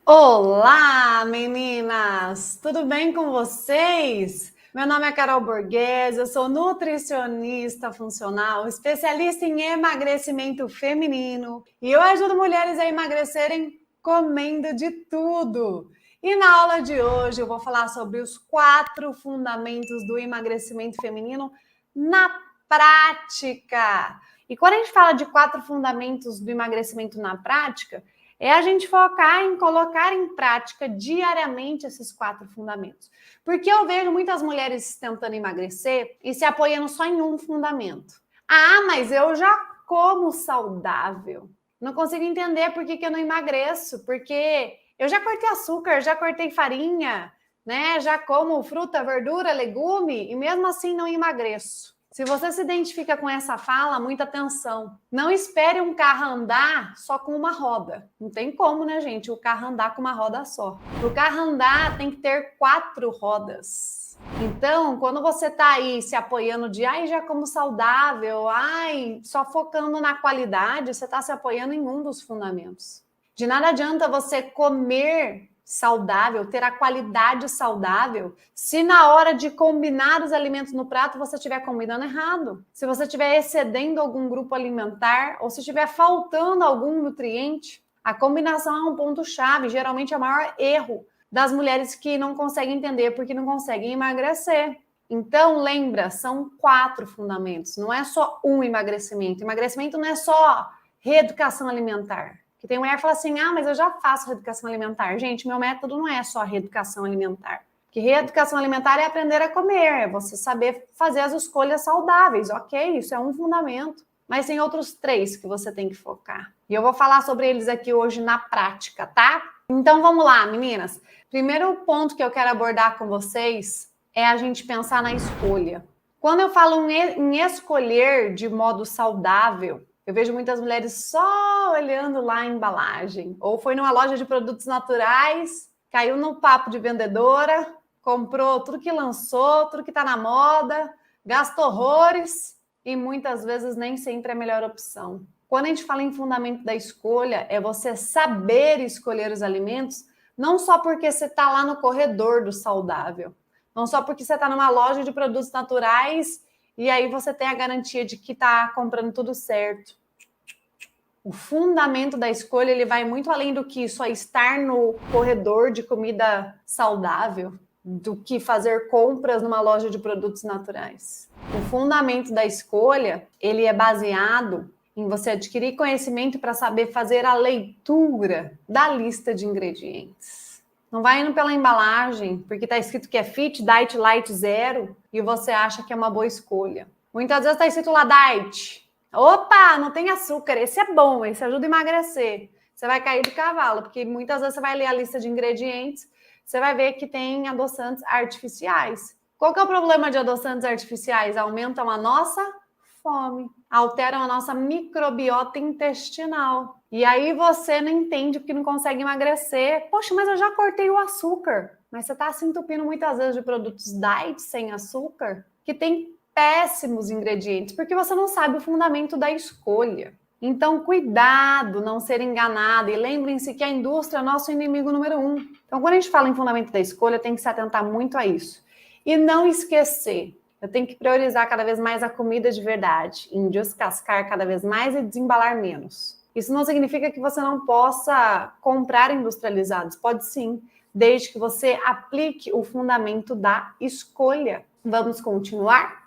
Olá, meninas! Tudo bem com vocês? Meu nome é Carol Borghese, eu sou nutricionista funcional, especialista em emagrecimento feminino e eu ajudo mulheres a emagrecerem comendo de tudo. E na aula de hoje eu vou falar sobre os 4 fundamentos do emagrecimento feminino na prática. E quando a gente fala de 4 fundamentos do emagrecimento na prática, é a gente focar em colocar em prática diariamente esses 4 fundamentos. Porque eu vejo muitas mulheres tentando emagrecer e se apoiando só em um fundamento. Ah, mas eu já como saudável. Não consigo entender por que eu não emagreço, porque eu já cortei açúcar, já cortei farinha, né? Já como fruta, verdura, legume e mesmo assim não emagreço. Se você se identifica com essa fala, muita atenção. Não espere um carro andar só com uma roda. Não tem como, né, gente? O carro andar com uma roda só. O carro andar tem que ter 4 rodas. Então, quando você tá aí se apoiando de ai, já como saudável, ai, só focando na qualidade, você tá se apoiando em um dos fundamentos. De nada adianta você comer saudável, ter a qualidade saudável, se na hora de combinar os alimentos no prato você estiver combinando errado. Se você estiver excedendo algum grupo alimentar ou se estiver faltando algum nutriente, a combinação é um ponto-chave, geralmente é o maior erro das mulheres que não conseguem entender porque não conseguem emagrecer. Então, lembra, são 4 fundamentos, não é só um emagrecimento. Emagrecimento não é só reeducação alimentar. Que tem mulher que fala assim, ah, mas eu já faço reeducação alimentar. Gente, meu método não é só reeducação alimentar. Que reeducação alimentar é aprender a comer, é você saber fazer as escolhas saudáveis, ok? Isso é um fundamento. Mas tem outros 3 que você tem que focar. E eu vou falar sobre eles aqui hoje na prática, tá? Então vamos lá, meninas. Primeiro ponto que eu quero abordar com vocês é a gente pensar na escolha. Quando eu falo em escolher de modo saudável, eu vejo muitas mulheres só olhando lá a embalagem. Ou foi numa loja de produtos naturais, caiu no papo de vendedora, comprou tudo que lançou, tudo que está na moda, gastou horrores e muitas vezes nem sempre é a melhor opção. Quando a gente fala em fundamento da escolha, é você saber escolher os alimentos, não só porque você está lá no corredor do saudável, não só porque você está numa loja de produtos naturais e aí você tem a garantia de que está comprando tudo certo. O fundamento da escolha ele vai muito além do que só estar no corredor de comida saudável, do que fazer compras numa loja de produtos naturais. O fundamento da escolha ele é baseado em você adquirir conhecimento para saber fazer a leitura da lista de ingredientes. Não vai indo pela embalagem, porque está escrito que é Fit, Diet, Light, Zero, e você acha que é uma boa escolha. Muitas vezes está escrito lá Diet. Opa, não tem açúcar, esse é bom, esse ajuda a emagrecer. Você vai cair do cavalo, porque muitas vezes você vai ler a lista de ingredientes, você vai ver que tem adoçantes artificiais. Qual que é o problema de adoçantes artificiais? Aumentam a nossa fome, alteram a nossa microbiota intestinal. E aí você não entende porque não consegue emagrecer. Poxa, mas eu já cortei o açúcar. Mas você está se entupindo muitas vezes de produtos diet sem açúcar, que tem péssimos ingredientes, porque você não sabe o fundamento da escolha. Então, cuidado, não ser enganado. E lembrem-se que a indústria é nosso inimigo número 1. Então, quando a gente fala em fundamento da escolha, tem que se atentar muito a isso. E não esquecer, eu tenho que priorizar cada vez mais a comida de verdade, em descascar cada vez mais e desembalar menos. Isso não significa que você não possa comprar industrializados. Pode sim, desde que você aplique o fundamento da escolha. Vamos continuar?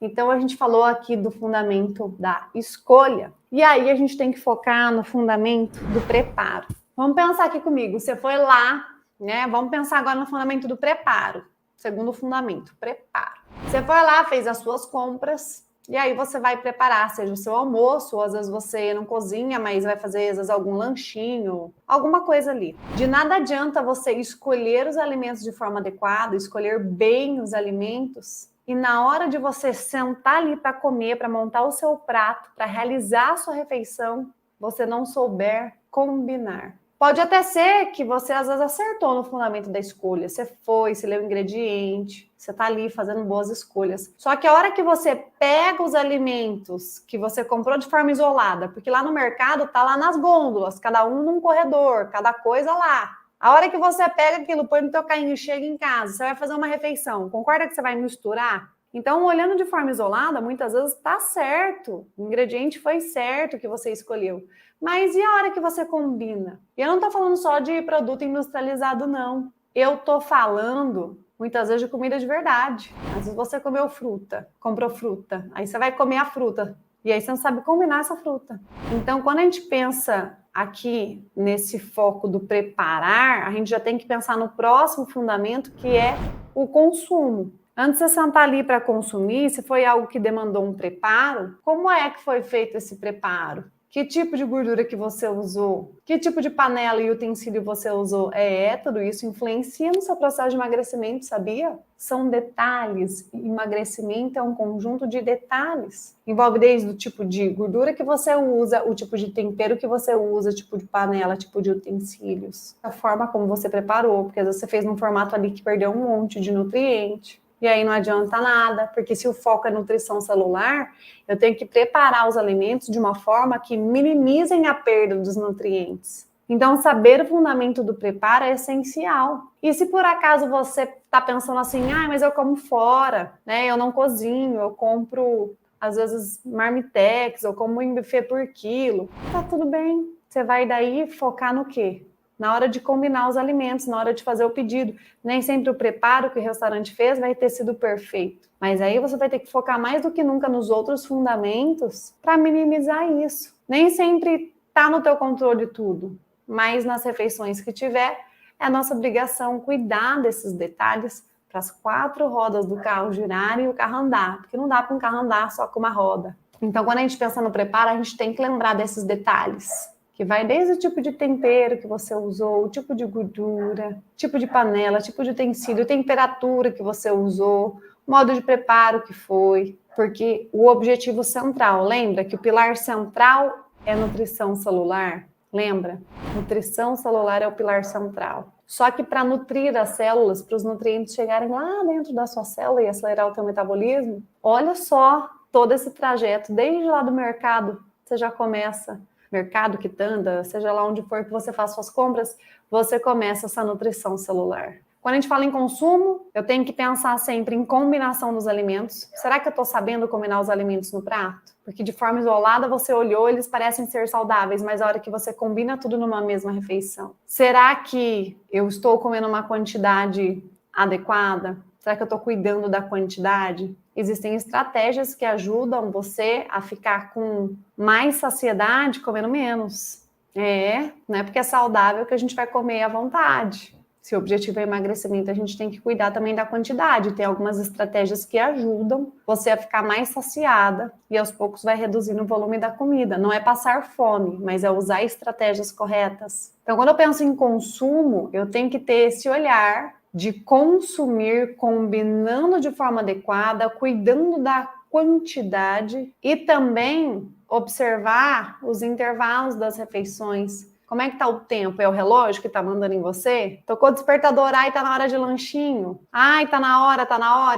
Então, a gente falou aqui do fundamento da escolha. E aí, a gente tem que focar no fundamento do preparo. Vamos pensar aqui comigo. Você foi lá, né? Vamos pensar agora no fundamento do preparo. Segundo fundamento, preparo. Você foi lá, fez as suas compras, e aí você vai preparar, seja o seu almoço, ou às vezes você não cozinha, mas vai fazer às vezes algum lanchinho, alguma coisa ali. De nada adianta você escolher os alimentos de forma adequada, escolher bem os alimentos, e na hora de você sentar ali para comer, para montar o seu prato, para realizar a sua refeição, você não souber combinar. Pode até ser que você às vezes acertou no fundamento da escolha. Você foi, você leu o ingrediente, você tá ali fazendo boas escolhas. Só que a hora que você pega os alimentos que você comprou de forma isolada, porque lá no mercado tá lá nas gôndolas, cada um num corredor, cada coisa lá. A hora que você pega aquilo, põe no teu carrinho e chega em casa, você vai fazer uma refeição, concorda que você vai misturar? Então, olhando de forma isolada, muitas vezes tá certo, o ingrediente foi certo que você escolheu. Mas e a hora que você combina? E eu não tô falando só de produto industrializado, não. Eu tô falando, muitas vezes, de comida de verdade. Às vezes você comeu fruta, comprou fruta, aí você vai comer a fruta. E aí você não sabe combinar essa fruta. Então, quando a gente pensa aqui nesse foco do preparar, a gente já tem que pensar no próximo fundamento, que é o consumo. Antes de você sentar ali para consumir, se foi algo que demandou um preparo, como é que foi feito esse preparo? Que tipo de gordura que você usou? Que tipo de panela e utensílio você usou? Tudo isso influencia no seu processo de emagrecimento, sabia? São detalhes. Emagrecimento é um conjunto de detalhes. Envolve desde o tipo de gordura que você usa, o tipo de tempero que você usa, tipo de panela, tipo de utensílios. A forma como você preparou, porque às vezes você fez num formato ali que perdeu um monte de nutriente. E aí não adianta nada, porque se o foco é nutrição celular, eu tenho que preparar os alimentos de uma forma que minimizem a perda dos nutrientes. Então, saber o fundamento do preparo é essencial. E se por acaso você está pensando assim, mas eu como fora, né? Eu não cozinho, eu compro, às vezes, marmitex, eu como em buffet por quilo. Tá tudo bem. Você vai daí focar no quê? Na hora de combinar os alimentos, na hora de fazer o pedido. Nem sempre o preparo que o restaurante fez vai ter sido perfeito. Mas aí você vai ter que focar mais do que nunca nos outros fundamentos para minimizar isso. Nem sempre está no teu controle tudo, mas nas refeições que tiver, é a nossa obrigação cuidar desses detalhes para as 4 rodas do carro girarem e o carro andar, porque não dá para um carro andar só com uma roda. Então, quando a gente pensa no preparo, a gente tem que lembrar desses detalhes, que vai desde o tipo de tempero que você usou, o tipo de gordura, tipo de panela, tipo de utensílio, temperatura que você usou, modo de preparo que foi, porque o objetivo central, lembra que o pilar central é nutrição celular? Lembra? Nutrição celular é o pilar central. Só que para nutrir as células, para os nutrientes chegarem lá dentro da sua célula e acelerar o teu metabolismo, olha só todo esse trajeto, desde lá do mercado, você já começa, mercado, quitanda, seja lá onde for que você faça suas compras, você começa essa nutrição celular. Quando a gente fala em consumo, eu tenho que pensar sempre em combinação dos alimentos. Será que eu estou sabendo combinar os alimentos no prato? Porque de forma isolada você olhou, eles parecem ser saudáveis, mas a hora que você combina tudo numa mesma refeição. Será que eu estou comendo uma quantidade adequada? Será que eu estou cuidando da quantidade? Existem estratégias que ajudam você a ficar com mais saciedade comendo menos. Não é porque é saudável que a gente vai comer à vontade. Se o objetivo é emagrecimento, a gente tem que cuidar também da quantidade. Tem algumas estratégias que ajudam você a ficar mais saciada e aos poucos vai reduzindo o volume da comida. Não é passar fome, mas é usar estratégias corretas. Então, quando eu penso em consumo, eu tenho que ter esse olhar de consumir combinando de forma adequada, cuidando da quantidade e também observar os intervalos das refeições. Como é que tá o tempo? É o relógio que tá mandando em você? Tocou o despertador, tá na hora de lanchinho. Tá na hora.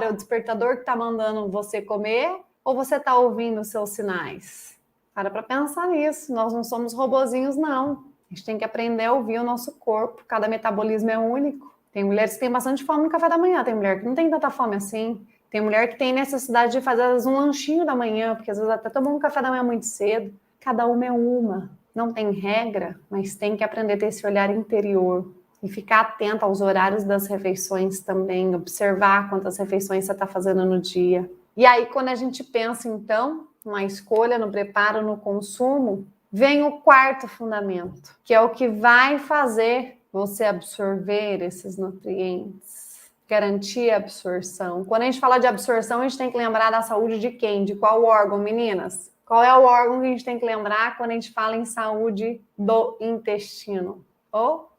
É o despertador que tá mandando você comer ou você tá ouvindo os seus sinais? Para pensar nisso. Nós não somos robozinhos, não. A gente tem que aprender a ouvir o nosso corpo. Cada metabolismo é único. Tem mulheres que têm bastante fome no café da manhã, tem mulher que não tem tanta fome assim. Tem mulher que tem necessidade de fazer às vezes, um lanchinho da manhã, porque às vezes até tomou um café da manhã muito cedo. Cada uma é uma. Não tem regra, mas tem que aprender a ter esse olhar interior e ficar atento aos horários das refeições também, observar quantas refeições você está fazendo no dia. E aí, quando a gente pensa, então, na escolha, no preparo, no consumo, vem o quarto fundamento, que é o que vai fazer você absorver esses nutrientes, garantir a absorção. Quando a gente fala de absorção, a gente tem que lembrar da saúde de quem? De qual órgão, meninas? Qual é o órgão que a gente tem que lembrar quando a gente fala em saúde do intestino?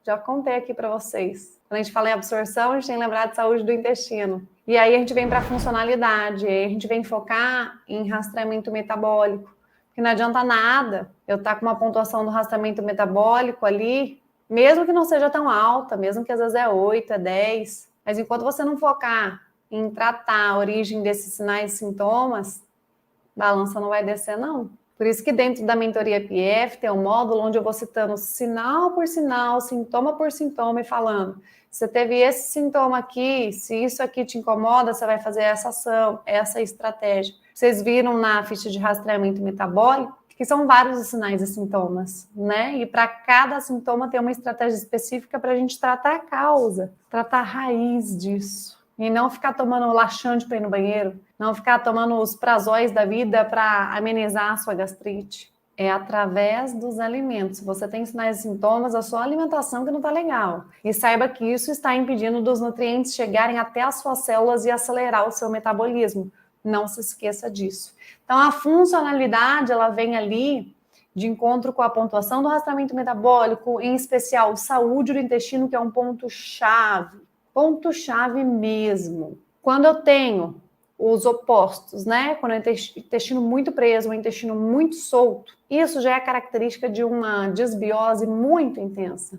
Já contei aqui para vocês. Quando a gente fala em absorção, a gente tem que lembrar de saúde do intestino. E aí a gente vem para a funcionalidade, aí a gente vem focar em rastreamento metabólico. Porque não adianta nada eu estar com uma pontuação do rastreamento metabólico ali, mesmo que não seja tão alta, mesmo que às vezes é 8, é 10. Mas enquanto você não focar em tratar a origem desses sinais e sintomas, balança não vai descer, não. Por isso que dentro da mentoria PF tem um módulo onde eu vou citando sinal por sinal, sintoma por sintoma e falando, você teve esse sintoma aqui, se isso aqui te incomoda, você vai fazer essa ação, essa estratégia. Vocês viram na ficha de rastreamento metabólico que são vários os sinais e sintomas, né? E para cada sintoma tem uma estratégia específica para a gente tratar a causa, tratar a raiz disso. E não ficar tomando laxante para ir no banheiro, não ficar tomando os prazóis da vida para amenizar a sua gastrite. É através dos alimentos. Se você tem sinais e sintomas, a sua alimentação que não está legal. E saiba que isso está impedindo dos nutrientes chegarem até as suas células e acelerar o seu metabolismo. Não se esqueça disso. Então, a funcionalidade, ela vem ali de encontro com a pontuação do rastreamento metabólico, em especial saúde do intestino, que é um ponto-chave. Ponto-chave mesmo. Quando eu tenho os opostos, né? Quando o intestino muito preso, o intestino muito solto, isso já é característica de uma desbiose muito intensa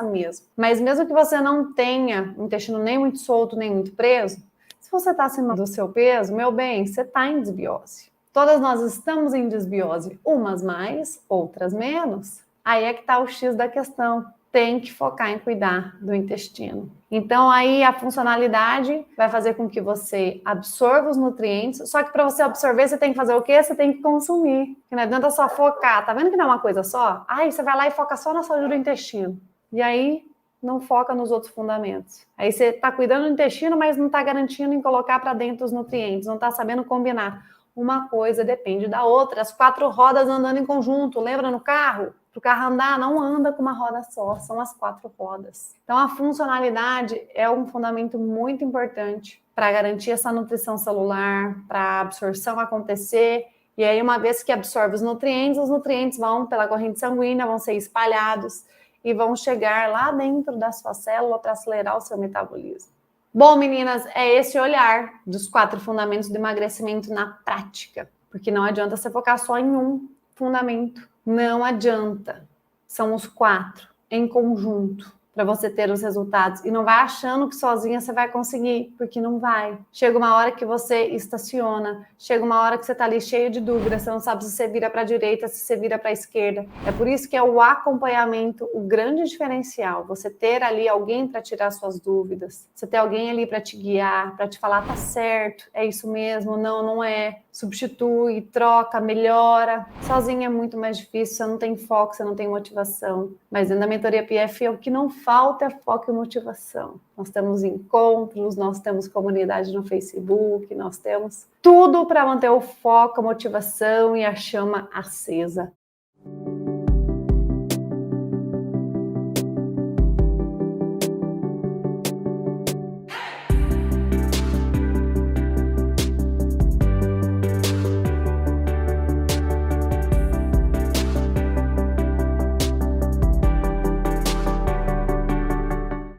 mesmo. Mas mesmo que você não tenha o intestino nem muito solto, nem muito preso, se você está acima do seu peso, meu bem, você está em desbiose. Todas nós estamos em desbiose, umas mais, outras menos. Aí é que está o X da questão. Tem que focar em cuidar do intestino. Então, aí a funcionalidade vai fazer com que você absorva os nutrientes, só que para você absorver, você tem que fazer o quê? Você tem que consumir. Que não adianta só focar. Tá vendo que não é uma coisa só? Aí você vai lá e foca só na saúde do intestino. E aí não foca nos outros fundamentos. Aí você está cuidando do intestino, mas não está garantindo em colocar para dentro os nutrientes, não está sabendo combinar. Uma coisa depende da outra. As 4 rodas andando em conjunto, lembra no carro? Para o carro andar, não anda com uma roda só, são as 4 rodas. Então, a funcionalidade é um fundamento muito importante para garantir essa nutrição celular, para a absorção acontecer. E aí, uma vez que absorve os nutrientes vão pela corrente sanguínea, vão ser espalhados e vão chegar lá dentro da sua célula para acelerar o seu metabolismo. Bom, meninas, é esse olhar dos 4 fundamentos do emagrecimento na prática, porque não adianta você focar só em um fundamento. Não adianta. São os 4 em conjunto para você ter os resultados. E não vai achando que sozinha você vai conseguir, porque não vai. Chega uma hora que você estaciona, chega uma hora que você está ali cheio de dúvidas, você não sabe se você vira para a direita, se você vira para a esquerda. É por isso que é o acompanhamento o grande diferencial. Você ter ali alguém para tirar suas dúvidas, você ter alguém ali para te guiar, para te falar, tá certo, é isso mesmo, não, não é. Substitui, troca, melhora. Sozinha é muito mais difícil, você não tem foco, você não tem motivação. Mas dentro da mentoria PF, o que não falta é foco e motivação. Nós temos encontros, nós temos comunidade no Facebook, nós temos tudo para manter o foco, a motivação e a chama acesa.